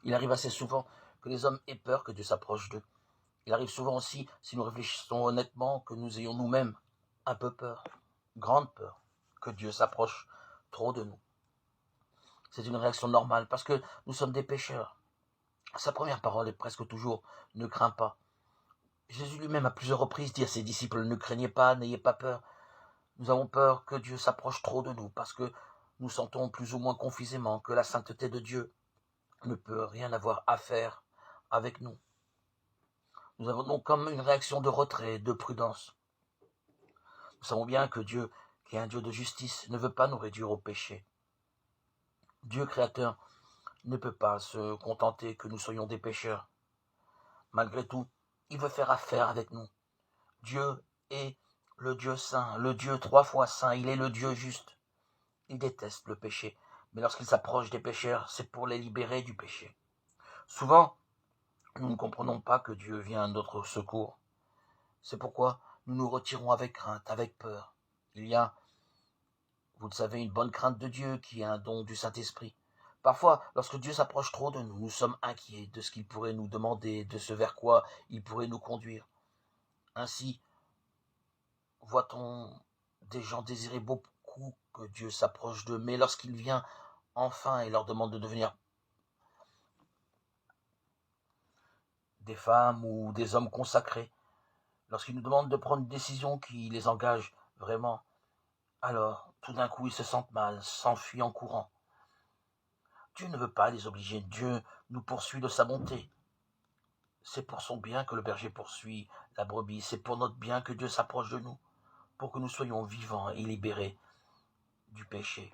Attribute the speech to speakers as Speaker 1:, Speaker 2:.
Speaker 1: Il arrive assez souvent que les hommes aient peur que Dieu s'approche d'eux. Il arrive souvent aussi, si nous réfléchissons honnêtement, que nous ayons nous-mêmes un peu peur, grande peur, que Dieu s'approche trop de nous. C'est une réaction normale parce que nous sommes des pécheurs. Sa première parole est presque toujours « ne crains pas ». Jésus lui-même à plusieurs reprises dit à ses disciples « ne craignez pas, n'ayez pas peur ». Nous avons peur que Dieu s'approche trop de nous parce que nous sentons plus ou moins confusément que la sainteté de Dieu ne peut rien avoir à faire avec nous. Nous avons donc comme une réaction de retrait, de prudence. Nous savons bien que Dieu, qui est un Dieu de justice, ne veut pas nous réduire au péché. Dieu créateur ne peut pas se contenter que nous soyons des pécheurs. Malgré tout, il veut faire affaire avec nous. Dieu est le Dieu saint, le Dieu 3 fois saint, il est le Dieu juste. Il déteste le péché, mais lorsqu'il s'approche des pécheurs, c'est pour les libérer du péché. Souvent, nous ne comprenons pas que Dieu vient à notre secours. C'est pourquoi nous nous retirons avec crainte, avec peur. Il y a, vous le savez, une bonne crainte de Dieu qui est un don du Saint-Esprit. Parfois, lorsque Dieu s'approche trop de nous, nous sommes inquiets de ce qu'il pourrait nous demander, de ce vers quoi il pourrait nous conduire. Ainsi, voit-on des gens désirer beaucoup que Dieu s'approche d'eux, mais lorsqu'il vient enfin et leur demande de devenir des femmes ou des hommes consacrés, lorsqu'il nous demande de prendre une décision qui les engage vraiment, alors, tout d'un coup, ils se sentent mal, s'enfuient en courant. Dieu ne veut pas les obliger, Dieu nous poursuit de sa bonté. C'est pour son bien que le berger poursuit la brebis, c'est pour notre bien que Dieu s'approche de nous, pour que nous soyons vivants et libérés du péché.